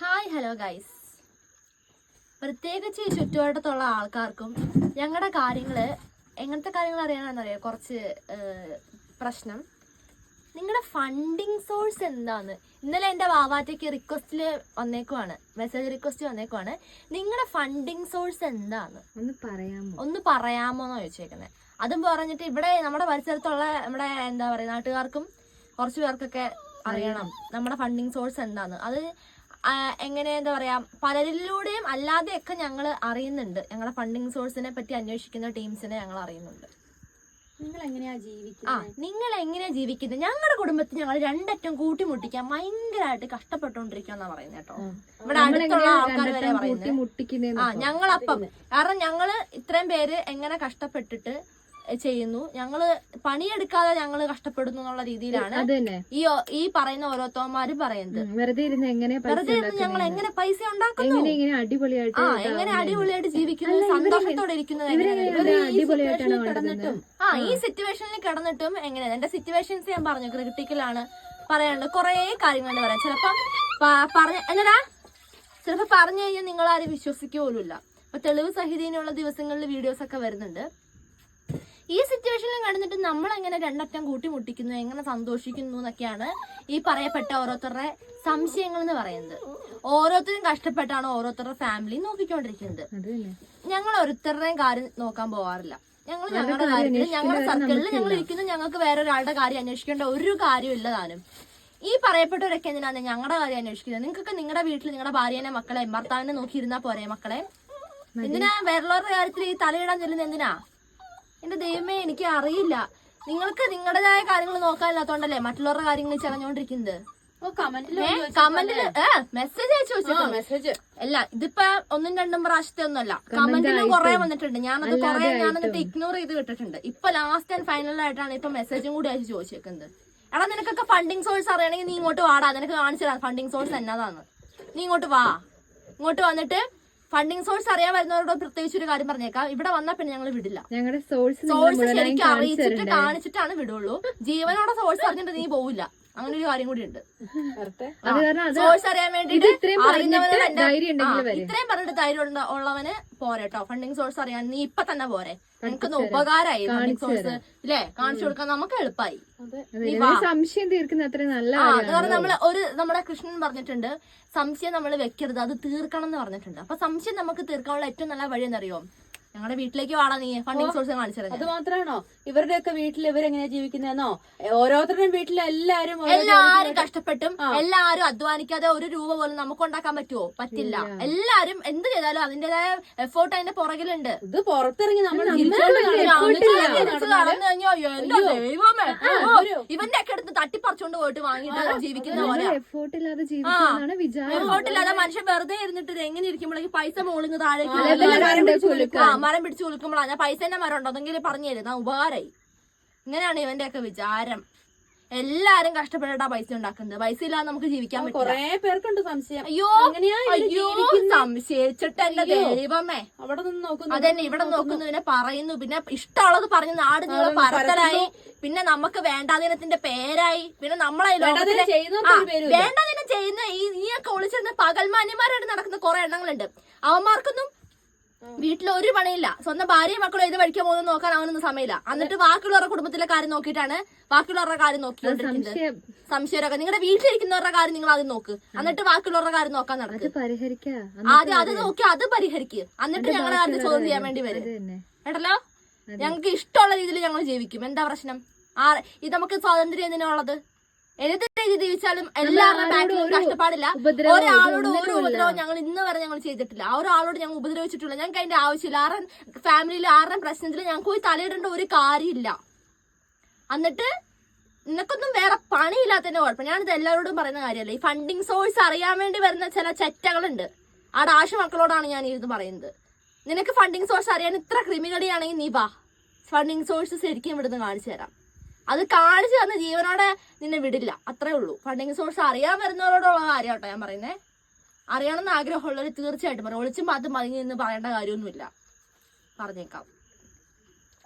Hi hello guys, പ്രത്യേകിച്ച് ഈ ചുറ്റുവട്ടത്തുള്ള ആൾക്കാർക്കും ഞങ്ങളുടെ കാര്യങ്ങൾ എങ്ങനത്തെ കാര്യങ്ങൾ അറിയാനാണെന്നറിയാം. കുറച്ച് പ്രശ്നം, നിങ്ങളുടെ ഫണ്ടിങ് സോഴ്സ് എന്താന്ന്. ഇന്നലെ എൻ്റെ വാവാറ്റയ്ക്ക് റിക്വസ്റ്റിൽ വന്നേക്കുവാണ്, മെസ്സേജ് റിക്വസ്റ്റ് വന്നേക്കുവാണ്. നിങ്ങളുടെ ഫണ്ടിങ് സോഴ്സ് എന്താന്ന് ഒന്ന് പറയാമോ എന്ന് ചോദിച്ചേക്കുന്നത്. അതും പറഞ്ഞിട്ട് ഇവിടെ നമ്മുടെ പരിസരത്തുള്ള നമ്മുടെ എന്താ പറയുക നാട്ടുകാർക്കും കുറച്ച് പേർക്കൊക്കെ അറിയണം നമ്മുടെ ഫണ്ടിങ് സോഴ്സ് എന്താന്ന്. അത് എങ്ങനെ എന്താ പറയാ, പലരിലൂടെയും അല്ലാതെയൊക്കെ ഞങ്ങൾ അറിയുന്നുണ്ട്. ഞങ്ങളുടെ ഫണ്ടിങ് സോഴ്സിനെ പറ്റി അന്വേഷിക്കുന്ന ടീംസിനെ ഞങ്ങൾ അറിയുന്നുണ്ട്. നിങ്ങൾ എങ്ങനെയാ ജീവിക്കുന്നത്? ഞങ്ങളുടെ കുടുംബത്തിൽ ഞങ്ങൾ രണ്ടറ്റം കൂട്ടിമുട്ടിക്കാൻ ഭയങ്കരമായിട്ട് കഷ്ടപ്പെട്ടുകൊണ്ടിരിക്കുകയെന്നാ പറയുന്നത് കേട്ടോ. ഇവിടെ അടുത്തുള്ള ആൾക്കാർ വരെ പറയുന്നത് ഞങ്ങളപ്പം, കാരണം ഞങ്ങള് ഇത്രയും പേര് എങ്ങനെ കഷ്ടപ്പെട്ടിട്ട് ചെയ്യുന്നു, ഞങ്ങള് പണിയെടുക്കാതെ ഞങ്ങള് കഷ്ടപ്പെടുന്നു എന്നുള്ള രീതിയിലാണ് ഈ പറയുന്ന ഓരോരുത്തന്മാരും പറയുന്നത്. വെറുതെ ഇരുന്ന് ഞങ്ങൾ എങ്ങനെ പൈസ ഉണ്ടാക്കുന്നു, എങ്ങനെ അടിപൊളിയായിട്ട് ജീവിക്കുന്നു, സന്തോഷത്തോടെ ഇരിക്കുന്നത്, ഈ സിറ്റുവേഷനിൽ കിടന്നിട്ടും എങ്ങനെയാ. എന്റെ സിറ്റുവേഷൻസ് ഞാൻ പറഞ്ഞു, ക്രിട്ടിക്കലാണ്, പറയാനുണ്ട് കുറെ കാര്യങ്ങൾ പറയാം. ചിലപ്പോ പറഞ്ഞു കഴിഞ്ഞാൽ നിങ്ങൾ ആരും വിശ്വസിക്കുക പോലുമില്ല. അപ്പൊ തെളിവ് സഹിതീനുള്ള ദിവസങ്ങളിൽ വീഡിയോസ് ഒക്കെ വരുന്നുണ്ട്. ഈ സിറ്റുവേഷനിൽ കിടന്നിട്ട് നമ്മൾ എങ്ങനെ രണ്ടറ്റം കൂട്ടിമുട്ടിക്കുന്നു, എങ്ങനെ സന്തോഷിക്കുന്നു എന്നൊക്കെയാണ് ഈ പറയപ്പെട്ട ഓരോരുത്തരുടെ സംശയങ്ങൾ എന്ന് പറയുന്നത്. ഓരോരുത്തരും കഷ്ടപ്പെട്ടാണ് ഓരോരുത്തരുടെ ഫാമിലി നോക്കിക്കൊണ്ടിരിക്കുന്നത്. ഞങ്ങൾ ഓരോരുത്തരുടെയും കാര്യം നോക്കാൻ പോവാറില്ല. ഞങ്ങൾ ഞങ്ങളുടെ കാര്യത്തിൽ ഞങ്ങളുടെ സർക്കിളിൽ ഞങ്ങൾ ഇരിക്കുന്നു. ഞങ്ങൾക്ക് വേറെ ഒരാളുടെ കാര്യം അന്വേഷിക്കേണ്ട ഒരു കാര്യം ഇല്ലതാനും. ഈ പറയപ്പെട്ടവരൊക്കെ എന്തിനാണ് ഞങ്ങളുടെ കാര്യം അന്വേഷിക്കുന്നത്? നിങ്ങൾക്കൊക്കെ നിങ്ങളുടെ വീട്ടിൽ നിങ്ങളുടെ ഭാര്യനെ മക്കളെ ഭർത്താവിനെ നോക്കിയിരുന്നാ പോരെ മക്കളെ? എന്തിനാ വേറുള്ളവരുടെ കാര്യത്തിൽ ഈ തലയിടാൻ ചെല്ലുന്നത്? എന്തിനാ? എന്റെ ദൈവമേ, എനിക്ക് അറിയില്ല. നിങ്ങൾക്ക് നിങ്ങളുടേതായ കാര്യങ്ങൾ നോക്കാനില്ലാത്തോണ്ടല്ലേ മറ്റുള്ളവരുടെ കാര്യങ്ങൾ ചടഞ്ഞോണ്ടിരിക്കുന്നത്. കമന്റില് മെസ്സേജ് അയച്ചു വെച്ചിട്ടുണ്ട്. മെസ്സേജ് അല്ല, ഇതിപ്പോ ഒന്നും രണ്ടും പ്രാവശ്യത്തെ ഒന്നുമല്ല, കമന്റിലും കുറെ വന്നിട്ടുണ്ട്. ഞാനതിട്ട് ഇഗ്നോർ ചെയ്ത് വിട്ടിട്ടുണ്ട്. ഇപ്പൊ ലാസ്റ്റ് ആൻഡ് ഫൈനൽ ആയിട്ടാണ് ഇപ്പൊ മെസ്സേജും കൂടി അയച്ചു ചോദിച്ചേക്കുന്നത്. എടാ, നിനക്കൊക്കെ ഫണ്ടിങ് സോഴ്സ് അറിയണമെങ്കിൽ നീ ഇങ്ങോട്ട് വാടാ, നിനക്ക് കാണിച്ചു തരാം ഫണ്ടിങ് സോഴ്സ് എന്നതാന്ന്. നീ ഇങ്ങോട്ട് വാ. ഇങ്ങോട്ട് വന്നിട്ട് ഫണ്ടിങ് സോഴ്സ് അറിയാൻ വരുന്നവരോട് പ്രത്യേകിച്ച് ഒരു കാര്യം പറഞ്ഞേക്കാം, ഇവിടെ വന്നാൽ പിന്നെ ഞങ്ങൾ വിടില്ല. ഞങ്ങളുടെ സോഴ്സ് ശരിക്കും അറിയിച്ചിട്ട് കാണിച്ചിട്ടാണ് വിടുള്ളൂ. ജീവനോടെ സോഴ്സ് അറിഞ്ഞിട്ട് നീ പോവില്ല. അങ്ങനെ ഒരു കാര്യം കൂടി ഉണ്ട്. സോഴ്സ് അറിയാൻ വേണ്ടിട്ട് ഇത്രയും പറഞ്ഞിട്ട് ധൈര്യം ഉള്ളവന് പോരെട്ടോ. ഫണ്ടിങ് സോഴ്സ് അറിയാൻ നീ ഇപ്പൊ തന്നെ പോരെ. നമുക്കൊന്ന് ഉപകാരമായി ഫണ്ടിങ് സോഴ്സ് ഇല്ലേ, കാണിച്ചു കൊടുക്കാൻ നമുക്ക് എളുപ്പമായി. സംശയം തീർക്കുന്ന അത്ര നല്ല. നമ്മുടെ കൃഷ്ണൻ പറഞ്ഞിട്ടുണ്ട്, സംശയം നമ്മൾ വെക്കരുത്, അത് തീർക്കണം എന്ന് പറഞ്ഞിട്ടുണ്ട്. അപ്പൊ സംശയം നമുക്ക് തീർക്കാനുള്ള ഏറ്റവും നല്ല വഴി എന്നറിയോ? ഞങ്ങളുടെ വീട്ടിലേക്ക് വാടാ, നീ ഫണ്ടിങ് സോഴ്സ് കാണിച്ചത്. അത് മാത്രമാണോ ഇവരുടെയൊക്കെ വീട്ടിൽ ഇവരെങ്ങനെയാ ജീവിക്കുന്നതെന്നോ? ഓരോരുത്തരുടെയും വീട്ടിൽ എല്ലാരും കഷ്ടപ്പെട്ടും എല്ലാരും അധ്വാനിക്കാതെ ഒരു രൂപ പോലും നമുക്ക് ഉണ്ടാക്കാൻ പറ്റുമോ? പറ്റില്ല. എല്ലാരും എന്ത് ചെയ്താലും അതിന്റേതായ എഫേർട്ട് അതിന്റെ പുറകിലുണ്ട്. ഇത് പുറത്തിറങ്ങി നമ്മൾ ഇവന്റെ ഒക്കെ അടുത്ത് തട്ടിപ്പറിച്ചോണ്ട് പോയിട്ട് വാങ്ങിയിട്ട് ജീവിക്കുന്ന പോലെ. എഫേർട്ടില്ലാതെ മനുഷ്യൻ വെറുതെ ഇരുന്നിട്ട് എങ്ങനെ ഇരിക്കുമ്പോഴേക്ക് പൈസ മോളിങ് താഴേക്ക് മരം പിടിച്ചു കൊടുക്കുമ്പോഴാണ് ഞാൻ പൈസ തന്നെ മരം ഉണ്ടോ അതെങ്കിലും പറഞ്ഞു തരുന്ന ഉപകാരമായി. ഇങ്ങനെയാണ് ഇവന്റെ ഒക്കെ വിചാരം. എല്ലാരും കഷ്ടപ്പെട്ടിട്ടാ പൈസ ഉണ്ടാക്കുന്നത്. പൈസ ഇല്ലാതെ നമുക്ക് ജീവിക്കാൻ പറ്റും. കുറെ പേർക്കുണ്ട് സംശയം. അയ്യോ സംശയിച്ചിട്ട് എന്റെ ദൈവമേ, അവിടെ നിന്ന് നോക്കുന്നു. അതന്നെ, ഇവിടെ നോക്കുന്നതിനെ പറയുന്നു. പിന്നെ ഇഷ്ടമുള്ളത് പറഞ്ഞ് നാട് നിങ്ങൾ പരത്തലായി. പിന്നെ നമുക്ക് വേണ്ടാദിനത്തിന്റെ പേരായി. പിന്നെ നമ്മളെ വേണ്ടാദിനം ചെയ്യുന്ന ഈയൊക്കെ ഒളിച്ചിരുന്ന് പകൽമാന്യന്മാരായിട്ട് നടക്കുന്ന കുറെ എണ്ണങ്ങളുണ്ട്. അവന്മാർക്കൊന്നും വീട്ടിൽ ഒരു പണിയില്ല. സ്വന്തം ഭാര്യയും മക്കളും ഏത് വഴിക്കാൻ പോകുന്നു നോക്കാൻ അവനൊന്നും സമയമില്ല. എന്നിട്ട് ബാക്കിയുള്ളവരുടെ കുടുംബത്തിലെ കാര്യം നോക്കിയിട്ടാണ് ബാക്കിയുള്ളവരുടെ കാര്യം നോക്കിക്കൊണ്ടിരിക്കുന്നത്. സംശയമൊക്കെ നിങ്ങളുടെ വീട്ടിലിരിക്കുന്നവരുടെ കാര്യം നിങ്ങൾ ആദ്യം നോക്ക്, എന്നിട്ട് ബാക്കിയുള്ളവരുടെ കാര്യം നോക്കാൻ നടക്കും. ആദ്യം അത് നോക്കി അത് പരിഹരിക്കുക, എന്നിട്ട് ഞങ്ങളെ അത് ചോദ്യം ചെയ്യാൻ വേണ്ടി വരും. കേട്ടല്ലോ? ഞങ്ങൾക്ക് ഇഷ്ടമുള്ള രീതിയിൽ ഞങ്ങൾ ജീവിക്കും. എന്താ പ്രശ്നം? ഇത് നമുക്ക് സ്വാതന്ത്ര്യം എന്തിനുള്ളത്? ഏത് രീതി ജീവിച്ചാലും എല്ലാവരുടെ ബാക്കിലും കഷ്ടപ്പാടില്ല. ഒരാളോട് ഒരു ഉപദ്രവം ഞങ്ങൾ ഇന്ന് വരെ ഞങ്ങൾ ചെയ്തിട്ടില്ല. ഒരാളോട് ഞങ്ങൾ ഉപദ്രവിച്ചിട്ടില്ല. ഞങ്ങൾക്ക് അതിന്റെ ആവശ്യമില്ല. ആരുടെ ഫാമിലിയിൽ ആരുടെയും പ്രശ്നത്തിൽ ഞങ്ങൾക്ക് പോയി തലയിടേണ്ട ഒരു കാര്യമില്ല. എന്നിട്ട് നിനക്കൊന്നും വേറെ പണിയില്ലാത്തതിന്റെ കുഴപ്പം. ഞാനിത് എല്ലാവരോടും പറയുന്ന കാര്യമല്ല. ഈ ഫണ്ടിങ് സോഴ്സ് അറിയാൻ വേണ്ടി വരുന്ന ചില ചെറ്റകളുണ്ട്. ആ ഡാഷ് മക്കളോടാണ് ഞാൻ ഇത് പറയുന്നത്. നിനക്ക് ഫണ്ടിങ് സോഴ്സ് അറിയാൻ ഇത്ര ക്രിമിനലിയാണെങ്കിൽ നീ വാ, ഫണ്ടിങ് സോഴ്സ് ശരിക്കും ഇവിടുന്ന് കാണിച്ചു തരാം. അത് കാണിച്ചു തന്ന ജീവനോടെ നിന്നെ വിടില്ല. അത്രേ ഉള്ളൂ. ഫണ്ടിങ് സോഴ്സ് അറിയാൻ വരുന്നവരോടുള്ള കാര്യം കേട്ടോ ഞാൻ പറയുന്നത്. അറിയണമെന്ന് ആഗ്രഹമുള്ളവർ തീർച്ചയായിട്ടും പറയും. ഒളിച്ചും പാത്തും പതുങ്ങി നിന്ന് പറയേണ്ട കാര്യമൊന്നുമില്ല. പറഞ്ഞേക്കാം.